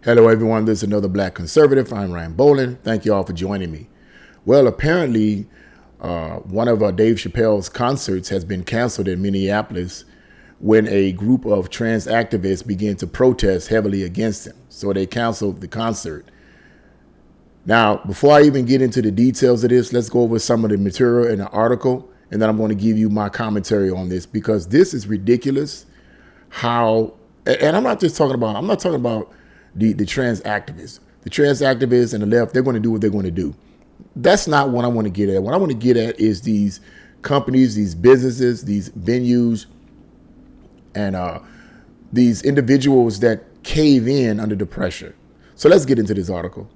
Hello, everyone. This is another Black Conservative. I'm Ryan Bolin. Thank you all for joining me. Well, apparently, one of Dave Chappelle's concerts has been canceled in Minneapolis when a group of trans activists began to protest heavily against him. So they canceled the concert. Now, before I even get into the details of this, let's go over some of the material in the article, and then I'm going to give you my commentary on this, because this is ridiculous. And I'm not talking about the trans activists. The trans activists and the left, they're going to do what they're going to do. That's not what I want to get at. What I want to get at is these companies, these businesses, these venues, and these individuals that cave in under the pressure. So let's get into this article.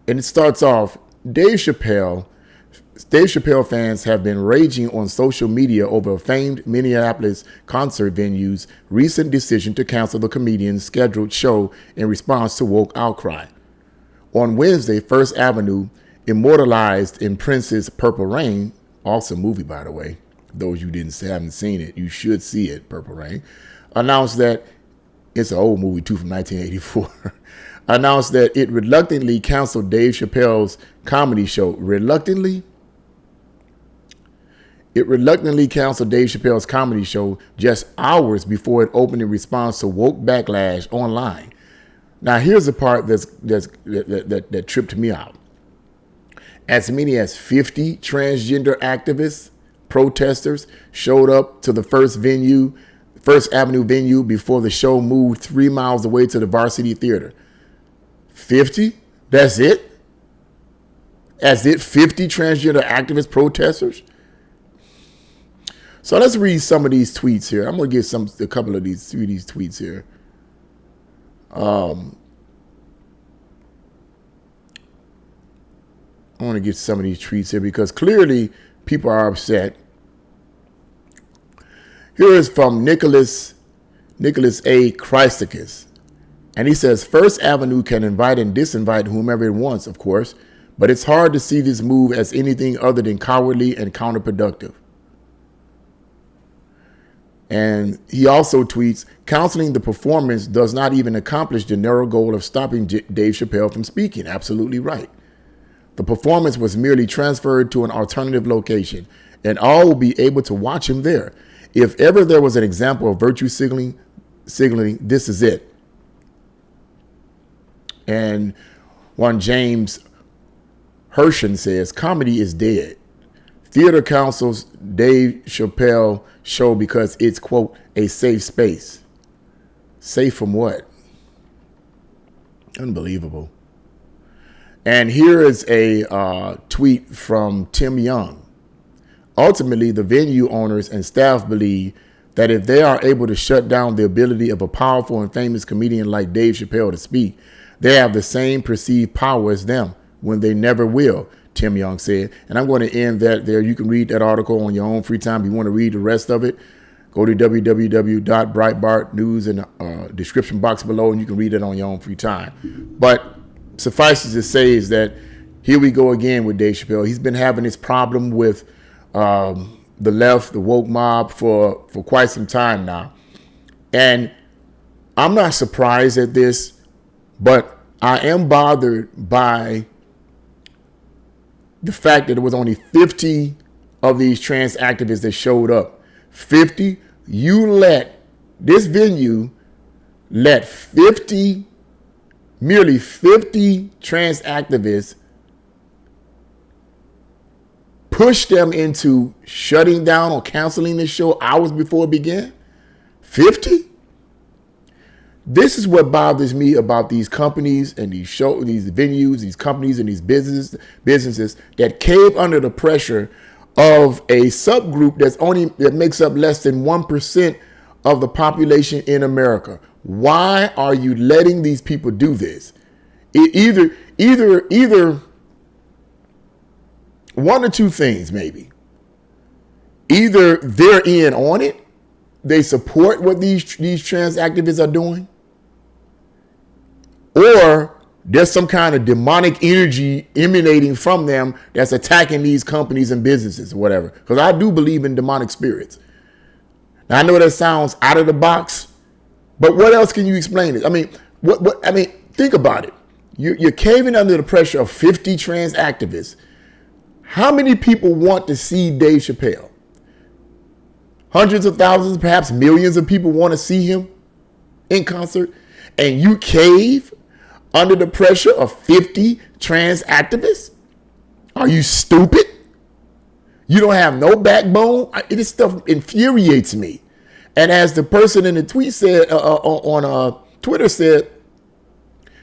And it starts off, Dave Chappelle fans have been raging on social media over a famed Minneapolis concert venue's recent decision to cancel the comedian's scheduled show in response to woke outcry. On Wednesday, First Avenue, immortalized in Prince's Purple Rain, awesome movie, by the way. Those you haven't seen it, you should see it, Purple Rain, announced that, it's an old movie too from 1984, announced that it reluctantly canceled Dave Chappelle's comedy show. It reluctantly canceled Dave Chappelle's comedy show just hours before it opened in response to woke backlash online. Now, here's the part that tripped me out. As many as 50 transgender activists, protesters, showed up to the First Avenue venue before the show moved 3 miles away to the Varsity Theater. 50? That's it? That's it? 50 transgender activist protesters? So let's read some of these tweets here. I'm going to get a couple of these tweets here. I want to get some of these tweets here because clearly people are upset. Here is from Nicholas A. Christakis. And he says, First Avenue can invite and disinvite whomever it wants, of course, but it's hard to see this move as anything other than cowardly and counterproductive. And he also tweets, canceling the performance does not even accomplish the narrow goal of stopping Dave Chappelle from speaking. Absolutely right. The performance was merely transferred to an alternative location, and all will be able to watch him there. If ever there was an example of virtue signaling, this is it. And one James Hershen says, comedy is dead. Theater cancels Dave Chappelle show because it's, quote, a safe space. Safe from what? Unbelievable. And here is a tweet from Tim Young. Ultimately, the venue owners and staff believe that if they are able to shut down the ability of a powerful and famous comedian like Dave Chappelle to speak, they have the same perceived power as them when they never will, Tim Young said. And I'm going to end that there. You can read that article on your own free time. If you want to read the rest of it, go to www.breitbart News in the description box below, and you can read it on your own free time. But suffice it to say is that here we go again with Dave Chappelle. He's been having this problem with the left, the woke mob for quite some time now. And I'm not surprised at this, but I am bothered by the fact that there was only 50 of these trans activists that showed up. 50? This venue let merely 50 trans activists push them into shutting down or canceling this show hours before it began? 50? This is what bothers me about these companies and these venues, these companies and these businesses that cave under the pressure of a subgroup that makes up less than 1% of the population in America. Why are you letting these people do this? Either one or two things, maybe. Either they're in on it, they support what these trans activists are doing, or there's some kind of demonic energy emanating from them that's attacking these companies and businesses or whatever. Because I do believe in demonic spirits. Now, I know that sounds out of the box, But what else can you explain it? I mean, think about it. You're caving under the pressure of 50 trans activists. How many people want to see Dave Chappelle? Hundreds of thousands, perhaps millions of people want to see him in concert. And you cave under the pressure of 50 trans activists? Are you stupid? You don't have no backbone? This stuff infuriates me. And as the person in the tweet said, on Twitter said,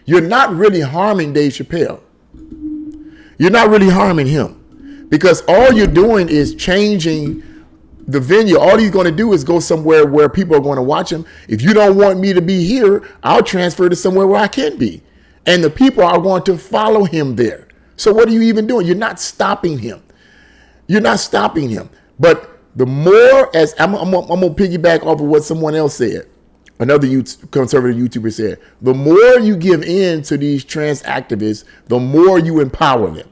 you're not really harming Dave Chappelle. You're not really harming him, because all you're doing is changing the venue. All he's going to do is go somewhere where people are going to watch him. If you don't want me to be here, I'll transfer to somewhere where I can be. And the people are going to follow him there. So what are you even doing? You're not stopping him. You're not stopping him. But the more, as I'm going to piggyback off of what someone else said, another conservative YouTuber said, the more you give in to these trans activists, the more you empower them.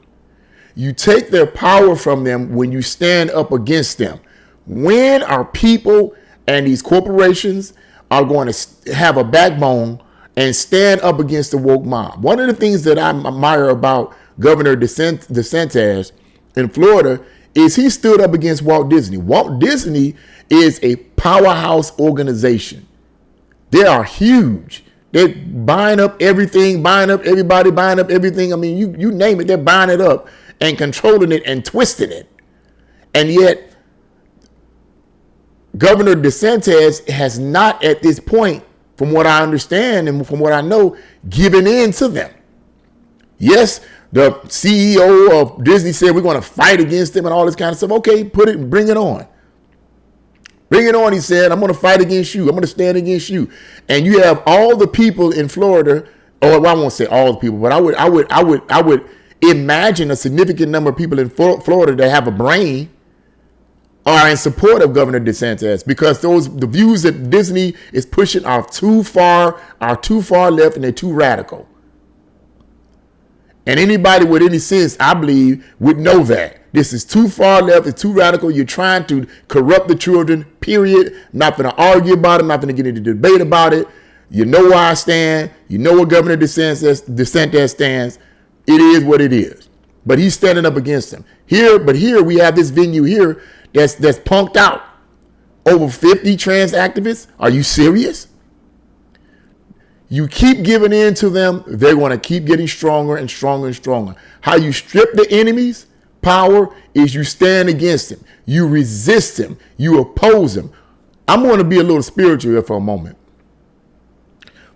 You take their power from them when you stand up against them. When our people and these corporations are going to have a backbone and stand up against the woke mob. One of the things that I admire about Governor DeSantis in Florida is he stood up against Walt Disney. Walt Disney is a powerhouse organization. They are huge. They're buying up everything, buying up everybody, buying up everything. I mean, you name it, they're buying it up and controlling it and twisting it. And yet, Governor DeSantis has not at this point, from what I understand and from what I know, given in to them. Yes, the CEO of Disney said we're going to fight against them and all this kind of stuff. Okay, bring it on. Bring it on, he said. I'm going to fight against you. I'm going to stand against you. And you have all the people in Florida, or I won't say all the people, but I would imagine a significant number of people in Florida that have a brain are in support of Governor DeSantis, because the views that Disney is pushing are too far left, and they're too radical. And anybody with any sense, I believe, would know that. This is too far left, it's too radical. You're trying to corrupt the children, period. Not going to argue about it, not going to get into debate about it. You know where I stand. You know where Governor DeSantis stands. It is what it is. But he's standing up against them. Here we have this venue here that's punked out. Over 50 trans activists. Are you serious? You keep giving in to them, they're going to keep getting stronger and stronger and stronger. How you strip the enemy's power is you stand against them. You resist them. You oppose them. I'm going to be a little spiritual here for a moment.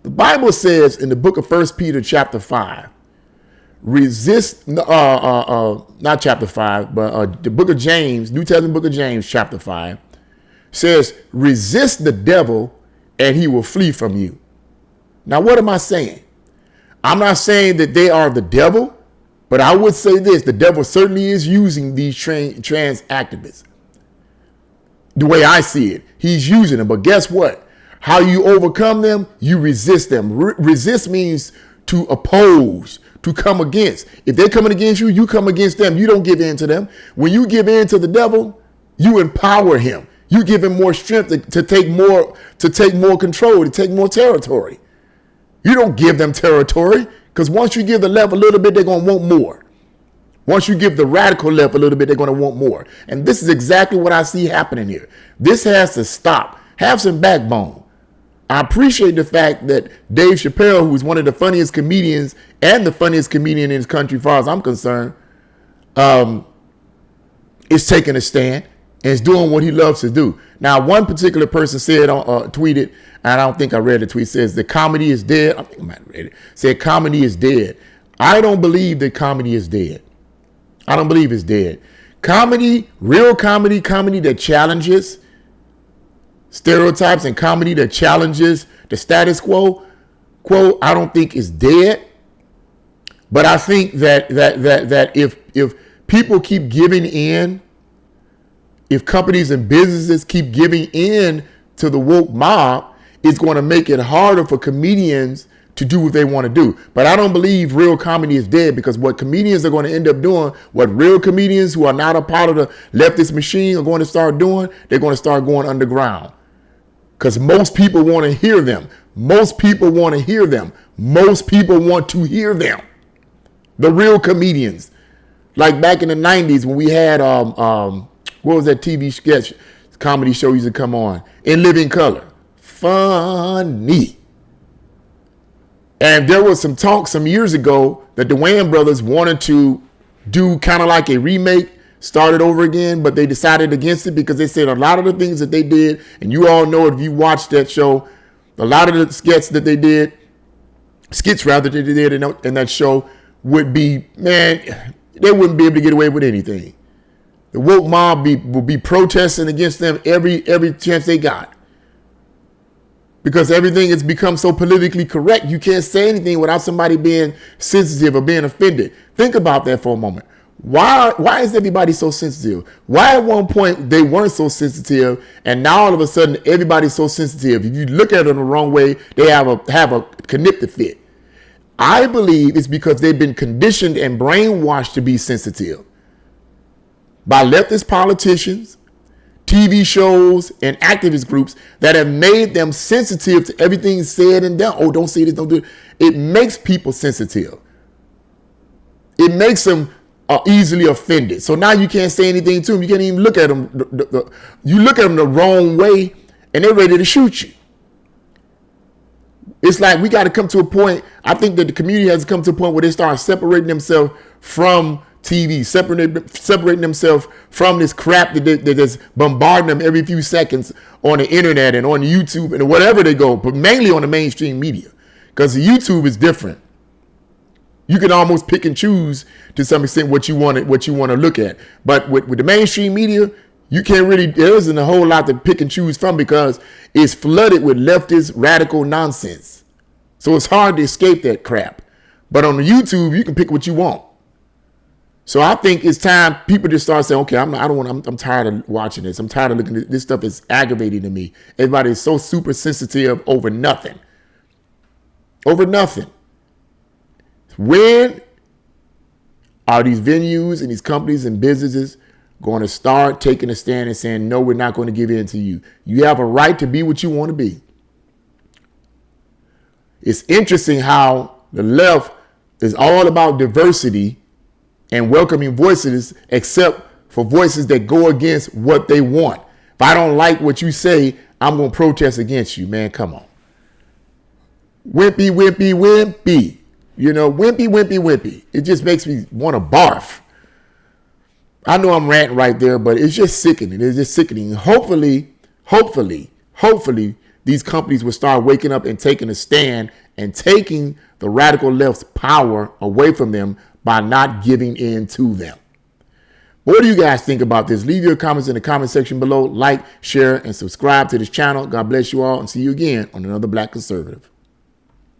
The Bible says in the book of 1 Peter chapter 5, not chapter 5, but the book of James, New Testament book of James chapter 5, says, resist the devil and he will flee from you. Now, what am I saying? I'm not saying that they are the devil, but I would say this. The devil certainly is using these trans activists. The way I see it, he's using them. But guess what? How you overcome them, you resist them. Resist means to oppose, to come against. If they're coming against you, you come against them. You don't give in to them. When you give in to the devil, you empower him. You give him more strength to take more control, to take more territory. You don't give them territory, because once you give the left a little bit, they're going to want more. Once you give the radical left a little bit, they're going to want more. And this is exactly what I see happening here. This has to stop. Have some backbone. I appreciate the fact that Dave Chappelle, who is one of the funniest comedians and the funniest comedian in this country, as far as I'm concerned, is taking a stand and is doing what he loves to do. Now, one particular person said, tweeted, and I don't think I read the tweet, says the comedy is dead. I think I might have read it. Said comedy is dead. I don't believe that comedy is dead. I don't believe it's dead. Comedy, real comedy that challenges stereotypes and comedy that challenges the status quo, I don't think is dead. But I think that if people keep giving in, if companies and businesses keep giving in to the woke mob, it's going to make it harder for comedians to do what they want to do. But I don't believe real comedy is dead, because what comedians are going to end up doing, what real comedians who are not a part of the leftist machine are going to start doing, they're going to start going underground. because most people want to hear them. Most people want to hear them. Most people want to hear them. The real comedians. Like back in the 90s when we had, what was that TV sketch, comedy show used to come on? In Living Color. Funny. And there was some talk some years ago that the Wayans brothers wanted to do kind of like a remake, started over again, but they decided against it because they said a lot of the things that they did, and you all know if you watched that show, a lot of the skits that they did in that show would be, man, they wouldn't be able to get away with anything. The woke mob will be protesting against them every chance they got. Because everything has become so politically correct, you can't say anything without somebody being sensitive or being offended. Think about that for a moment. Why is everybody so sensitive? Why at one point they weren't so sensitive, and now all of a sudden everybody's so sensitive? If you look at them the wrong way, they have a conniptive fit. I believe it's because they've been conditioned and brainwashed to be sensitive by leftist politicians, TV shows, and activist groups that have made them sensitive to everything said and done. Oh, don't say this, don't do it. It makes people sensitive. It makes them easily offended. So now you can't say anything to them. You can't even look at them. You look at them the wrong way, and they're ready to shoot you. It's like we got to come to a point. I think that the community has come to a point where they start separating themselves from TV, separating themselves from this crap that is bombarding them every few seconds on the internet and on YouTube and whatever they go, but mainly on the mainstream media, because YouTube is different. You can almost pick and choose to some extent what you want to look at, but with the mainstream media, you can't really. There isn't a whole lot to pick and choose from because it's flooded with leftist radical nonsense. So it's hard to escape that crap. But on the YouTube, you can pick what you want. So I think it's time people just start saying, okay, I'm tired of watching this. I'm tired of looking at this stuff. Is aggravating to me. Everybody is so super sensitive over nothing. Over nothing. When are these venues and these companies and businesses going to start taking a stand and saying, no, we're not going to give in to you? You have a right to be what you want to be. It's interesting how the left is all about diversity and welcoming voices, except for voices that go against what they want. If I don't like what you say, I'm going to protest against you, man. Come on. Wimpy, wimpy, wimpy. You know, wimpy, wimpy, wimpy. It just makes me want to barf. I know I'm ranting right there, but it's just sickening. It's just sickening. Hopefully, these companies will start waking up and taking a stand and taking the radical left's power away from them by not giving in to them. What do you guys think about this? Leave your comments in the comment section below. Like, share, and subscribe to this channel. God bless you all, and see you again on another Black Conservative.